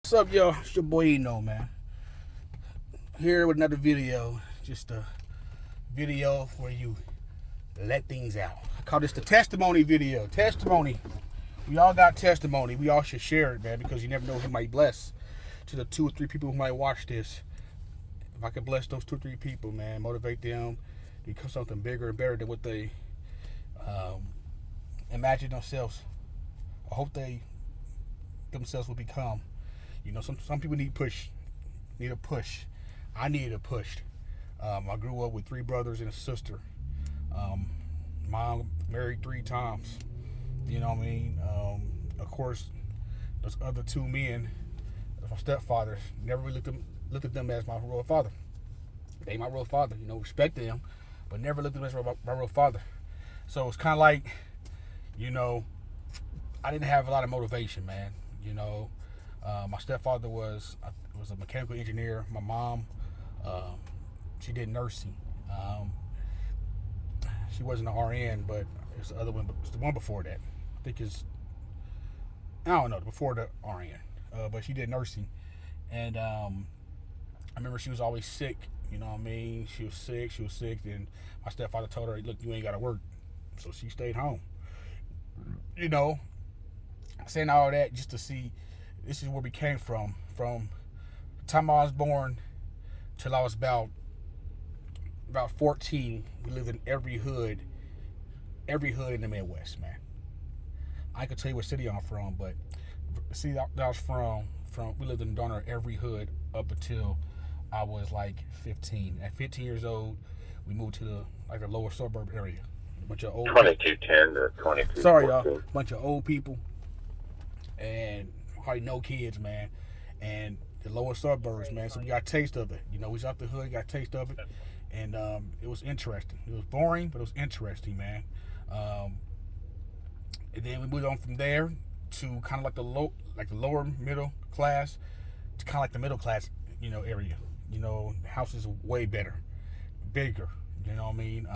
What's up, yo? It's your boy Eno, man. Here with another video. Just a video where you let things out. I call this the testimony video. Testimony. We all got testimony. We all should share it, man, because you never know who might bless. To the 2 or 3 people who might watch this, if I could bless those 2 or 3 people, man, motivate them to become something bigger and better than what they imagine themselves. I hope they themselves will become. You know, some people need a push. I needed a push. I grew up with 3 brothers and a sister. Mom married 3 times. You know what I mean? Of course, those other 2 men, my stepfathers, never really looked at them as my real father. They my real father. You know, respected them, but never looked at them as my real father. So it's kind of like, you know, I didn't have a lot of motivation, man. You know, my stepfather was a mechanical engineer. My mom, she did nursing. She wasn't an RN, but it's the other one. It's the one before that. I think I don't know, before the RN. But she did nursing, and I remember she was always sick. You know what I mean? She was sick. And my stepfather told her, "Look, you ain't got to work," so she stayed home. You know, saying all that just to see, this is where we came from. From the time I was born till I was about 14, we lived in every hood in the Midwest, man. I could tell you what city I'm from, but the city that I was from we lived in darn near every hood up until I was like 15. At 15 years old, we moved to the lower suburb area. A bunch of old 2210 to 2214. Sorry, y'all. Bunch of old people and hardly no kids, man. And the lower suburbs, man. So we got a taste of it. You know, we was out the hood, got a taste of it, and it was interesting. It was boring, but it was interesting, man. And then we moved on from there to kind of like the lower middle class to kind of like the middle class, you know, area. You know, houses are way better, bigger. You know what I mean?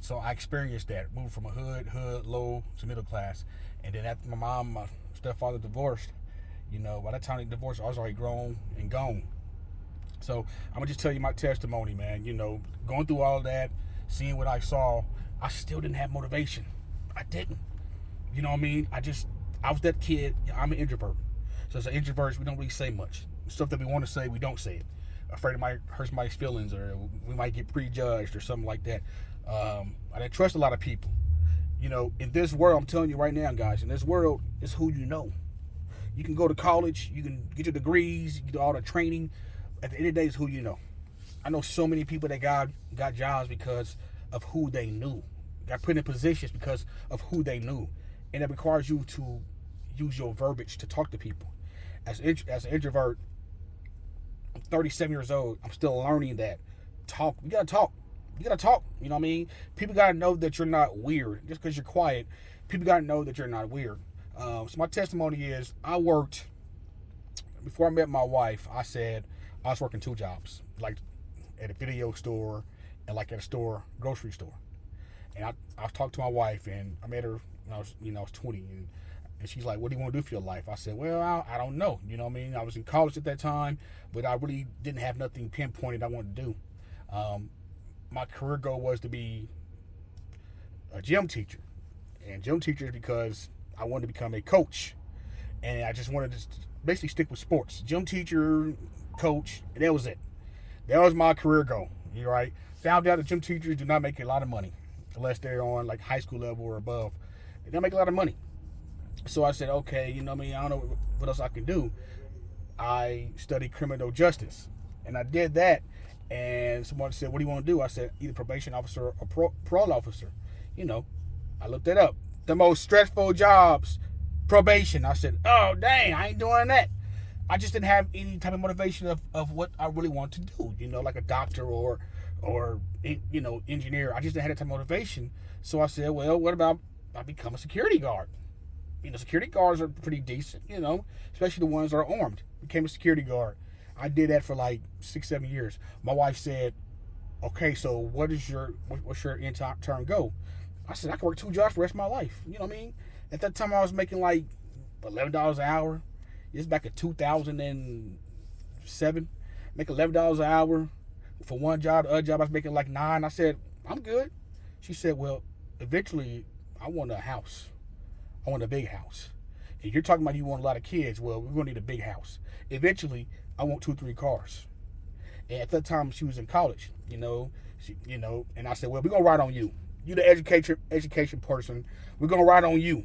So I experienced that, moved from a hood, low to middle class. And then after my stepfather divorced, you know, by that time they divorced, I was already grown and gone. So I'm gonna just tell you my testimony, man. You know, going through all of that, seeing what I saw, I still didn't have motivation. I didn't. You know what I mean? I was that kid. I'm an introvert. So as an introvert, we don't really say much. Stuff that we want to say, we don't say it. Afraid it might hurt somebody's feelings, or we might get prejudged or something like that. I didn't trust a lot of people. You know, in this world, I'm telling you right now, guys, in this world, it's who you know. You can go to college, you can get your degrees, you can do all the training. At the end of the day, it's who you know. I know so many people that got jobs because of who they knew. Got put in positions because of who they knew. And it requires you to use your verbiage to talk to people. As an introvert, I'm 37 years old. I'm still learning that. Talk. You gotta talk. You gotta talk. You know what I mean? People gotta know that you're not weird. Just because you're quiet, people gotta know that you're not weird. So my testimony is, I worked, before I met my wife, I said I was working 2 jobs, like at a video store and like at a grocery store. And I talked to my wife, and I met her when I was 20, and she's like, "What do you want to do for your life?" I said, "Well, I don't know." You know what I mean? I was in college at that time, but I really didn't have nothing pinpointed I wanted to do. My career goal was to be a gym teacher, and gym teacher is because I wanted to become a coach, and I just wanted to basically stick with sports. Gym teacher, coach, and that was it. That was my career goal. You right? Found out that gym teachers do not make a lot of money unless they're on like high school level or above. They don't make a lot of money. So I said, okay, you know what I mean? I don't know what else I can do. I studied criminal justice, and I did that. And someone said, "What do you want to do?" I said, either probation officer or parole officer. You know, I looked it up. The most stressful jobs, probation. I said, "Oh, dang, I ain't doing that." I just didn't have any type of motivation of what I really want to do. You know, like a doctor or you know, engineer. I just didn't have that type of motivation. So I said, well, what about I become a security guard? You know, security guards are pretty decent, you know, especially the ones that are armed. Became a security guard. I did that for like 6-7 years. My wife said, "Okay, so what's your end-term goal?" I said, "I can work 2 jobs for the rest of my life." You know what I mean? At that time, I was making like $11 an hour. It's back in 2007. Make $11 an hour for one job. The other job I was making like $9. I said, I'm good. She said, well, eventually I want a house. I want a big house. And you're talking about you want a lot of kids. Well, we're going to need a big house. Eventually, I want 2-3 cars. And at that time, she was in college, and I said, well, we're going to ride on you. You the education person. We're going to ride on you.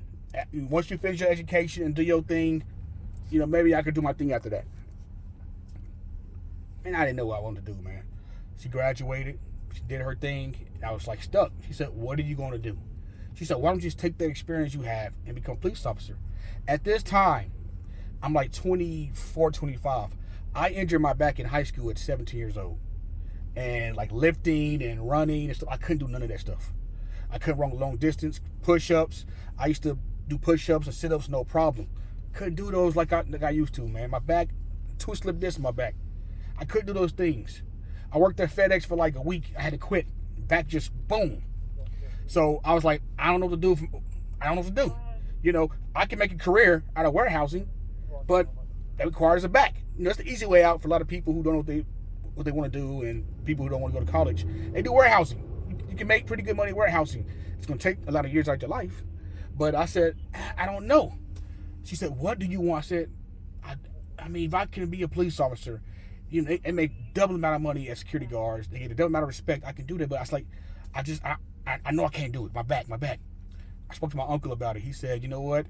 Once you finish your education and do your thing, maybe I could do my thing after that. And I didn't know what I wanted to do, man. She graduated. She did her thing. I was like stuck. She said, what are you going to do? She said, why don't you just take that experience you have and become a police officer? At this time, I'm like 24, 25. I injured my back in high school at 17 years old. And like lifting and running and stuff, I couldn't do none of that stuff. I couldn't run long distance, push-ups. I used to do push-ups and sit-ups, no problem. Couldn't do those like I used to, man. My back, 2 slip discs in my back. I couldn't do those things. I worked at FedEx for like a week. I had to quit. Back just boom. So I was like, I don't know what to do. I can make a career out of warehousing, but that requires a back. That's the easy way out for a lot of people who don't know what they want to do, and people who don't want to go to college. They do warehousing. You can make pretty good money warehousing. It's going to take a lot of years out of your life. But I said, I don't know. She said, what do you want? I said, I mean, if I can be a police officer, they make double amount of money as security guards. They get a double amount of respect. I can do that. But I was like, I know I can't do it. My back. I spoke to my uncle about it. He said, you know what,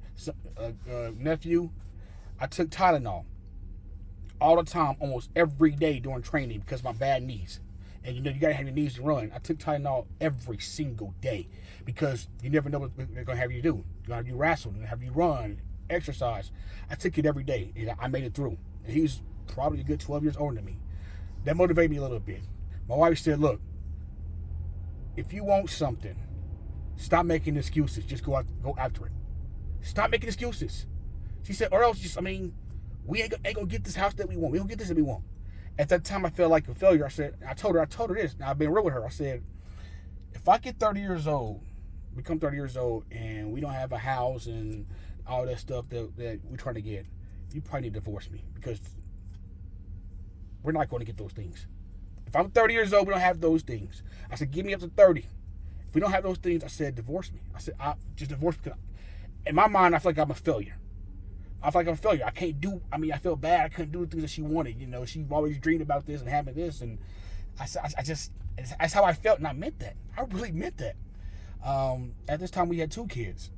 nephew, I took Tylenol all the time, almost every day during training because of my bad knees. And you got to have your knees to run. I took Tylenol every single day because you never know what they're going to have you do. They're going to have you wrestle, they're going to have you run, exercise. I took it every day, and I made it through. And he was probably a good 12 years older than me. That motivated me a little bit. My wife said, look, if you want something, stop making excuses. Just go after it. Stop making excuses. She said, or else we ain't gonna get this house that we want. We don't get this that we want. At that time, I felt like a failure. I told her this. Now, I've been real with her. I said, if I get 30 years old, become 30 years old, and we don't have a house and all that stuff that we're trying to get, you probably need to divorce me because we're not going to get those things. If I'm 30 years old, we don't have those things. I said, give me up to 30. If we don't have those things, I said, divorce me. I said, just divorce me. Because in my mind, I feel like I'm a failure. I feel bad. I couldn't do the things that she wanted. She always dreamed about this and having this. And that's how I felt. And I meant that. I really meant that. At this time, we had 2 kids.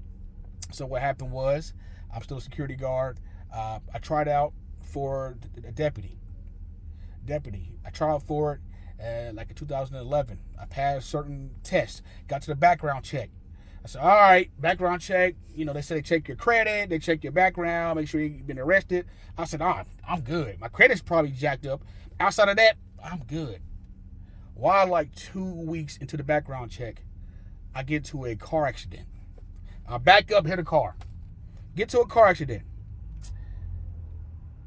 So what happened was, I'm still a security guard. I tried out for a deputy. I tried out for it like in 2011. I passed certain tests. Got to the background check. I said, all right, background check. They say they check your credit, they check your background, make sure you've been arrested. I said, I'm good. My credit's probably jacked up. Outside of that, I'm good. While like 2 weeks into the background check, I get to a car accident. I back up, hit a car. Get to a car accident.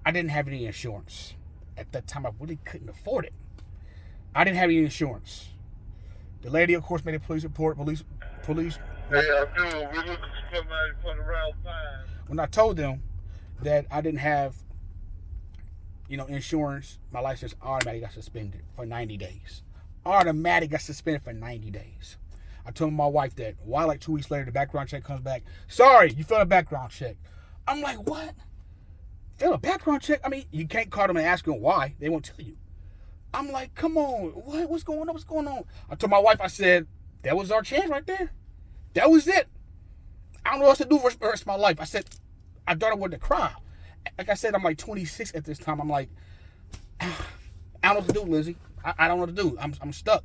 I didn't have any insurance. At that time, I really couldn't afford it. I didn't have any insurance. The lady, of course, made a police report. Police. Hey, I do. We're looking for somebody for the round time. When I told them that I didn't have, insurance, my license automatically got suspended for 90 days. Automatically got suspended for 90 days. I told my wife that. Why, like 2 weeks later, the background check comes back. Sorry, you failed a background check. I'm like, what? Failed a background check? You can't call them and ask them why. They won't tell you. I'm like, come on. What's going on? I told my wife, I said, that was our chance right there. That was it. I don't know what else to do for the rest of my life. I said, I thought I wanted to cry. Like I said, I'm like 26 at this time. I'm like, I don't know what to do, Lizzie. I don't know what to do. I'm stuck.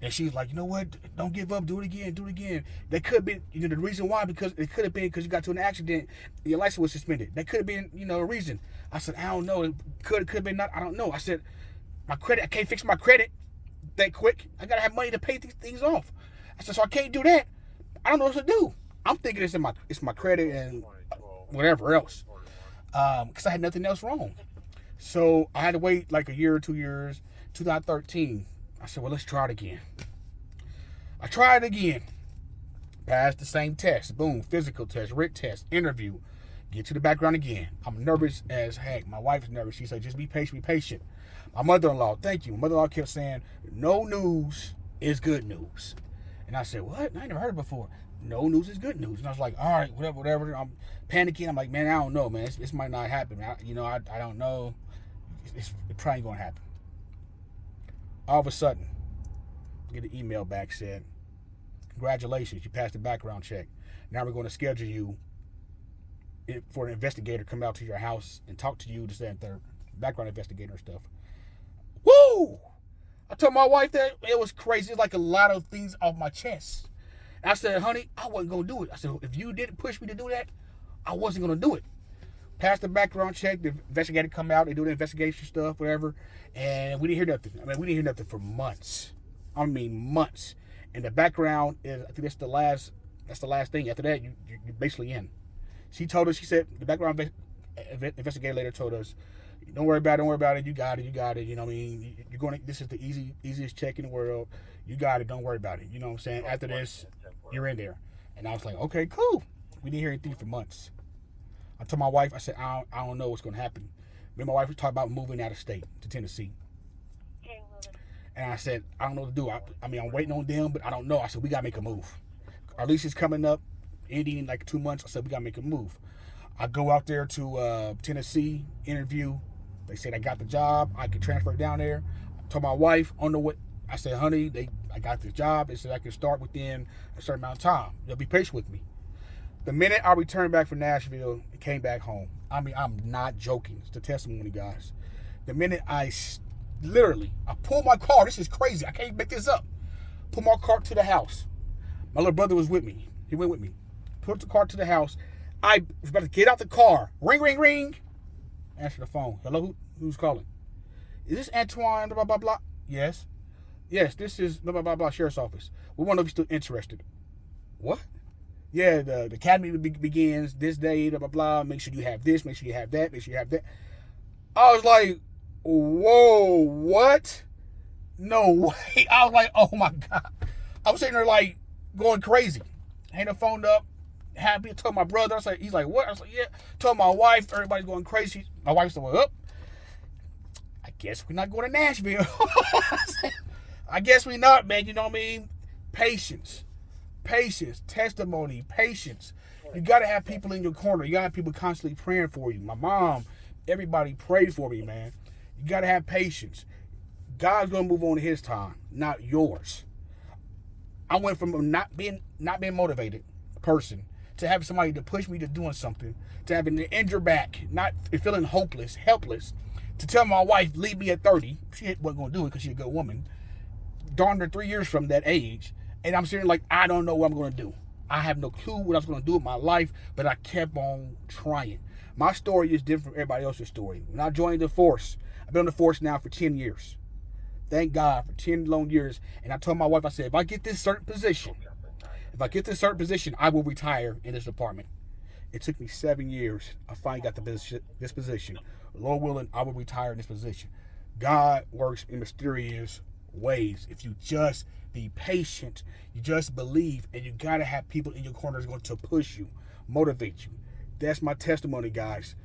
And she's like, you know what? Don't give up. Do it again. That could have been, the reason why, because it could have been because you got to an accident, your license was suspended. That could have been, a reason. I said, I don't know. It could have been not. I don't know. I said, my credit, I can't fix my credit that quick. I got to have money to pay these things off. I said, so I can't do that. I don't know what to do. I'm thinking it's my credit and whatever else. Because I had nothing else wrong. So I had to wait like a year or 2 years. 2013. I said, well, let's try it again. I tried it again. Passed the same test. Boom. Physical test, written test, interview. Get to the background again. I'm nervous as heck. My wife's nervous. She said, just be patient, be patient. My mother-in-law, thank you. My mother-in-law kept saying, no news is good news. And I said, what? I never heard it before. No news is good news. And I was like, all right, whatever. I'm panicking. I'm like, man, I don't know, man. This might not happen. I don't know. It probably ain't going to happen. All of a sudden, I get an email back said, congratulations, you passed the background check. Now we're going to schedule you for an investigator to come out to your house and talk to you, this, that, and third. Background investigator and stuff. Woo! I told my wife that it was crazy. It's like a lot of things off my chest. And I said, honey, I wasn't going to do it. I said, if you didn't push me to do that, I wasn't going to do it. Passed the background check. The investigator come out. They do the investigation stuff, whatever. And we didn't hear nothing. I mean, we didn't hear nothing for months. I mean, months. And the background is, I think that's the last thing. After that, you're basically in. She told us, she said, the background investigator later told us, don't worry about it. You got it. You know what I mean? This is the easiest check in the world. You got it. Don't worry about it. You know what I'm saying? After this, you're in there. And I was like, okay, cool. We didn't hear anything for months. I told my wife, I said, I don't know what's going to happen. Me and my wife was talking about moving out of state to Tennessee. And I said, I don't know what to do. I mean, I'm waiting on them, but I don't know. I said, we got to make a move. Our lease is coming up, ending in like 2 months. I said, we got to make a move. I go out there to Tennessee, interview. They said I got the job. I could transfer down there. I told my wife on the way. I said, honey, I got this job. They said I can start within a certain amount of time. They'll be patient with me. The minute I returned back from Nashville and came back home, I mean, I'm not joking. It's the testimony, guys. The minute I pulled my car. This is crazy. I can't make this up. Pulled my car to the house. My little brother was with me. He went with me. Put the car to the house. I was about to get out the car. Ring, ring, ring. Answer the phone. Hello, who's calling? Is this Antoine, blah, blah, blah? Yes. Yes, this is blah, blah, blah, blah, sheriff's office. We want to know if you're still interested. What? Yeah, the academy begins this day, blah, blah, blah. Make sure you have this, make sure you have that, make sure you have that. I was like, whoa, what? No way. I was like, oh my God. I was sitting there like going crazy. Hang the phone up. Happy. I told my brother. I was like, he's like, what? I was like, yeah. Told my wife. Everybody's going crazy. My wife said, well, I guess we're not going to Nashville. I guess we're not, man. You know what I mean? Patience, testimony, patience. You got to have people in your corner. You got to have people constantly praying for you. My mom, everybody prayed for me, man. You got to have patience. God's going to move on in his time, not yours. I went from not being motivated person to having somebody to push me to doing something, to having an injured back, not feeling hopeless, helpless, to tell my wife, leave me at 30. She wasn't going to do it because she's a good woman. Darn near 3 years from that age. And I'm sitting like, I don't know what I'm going to do. I have no clue what I was going to do with my life, but I kept on trying. My story is different from everybody else's story. When I joined the force, I've been on the force now for 10 years. Thank God for 10 long years. And I told my wife, I said, if I get this certain position, I will retire in this department. It took me 7 years. I finally got this position. Lord willing, I will retire in this position. God works in mysterious ways. If you just be patient, you just believe, and you got to have people in your corner that's going to push you, motivate you. That's my testimony, guys.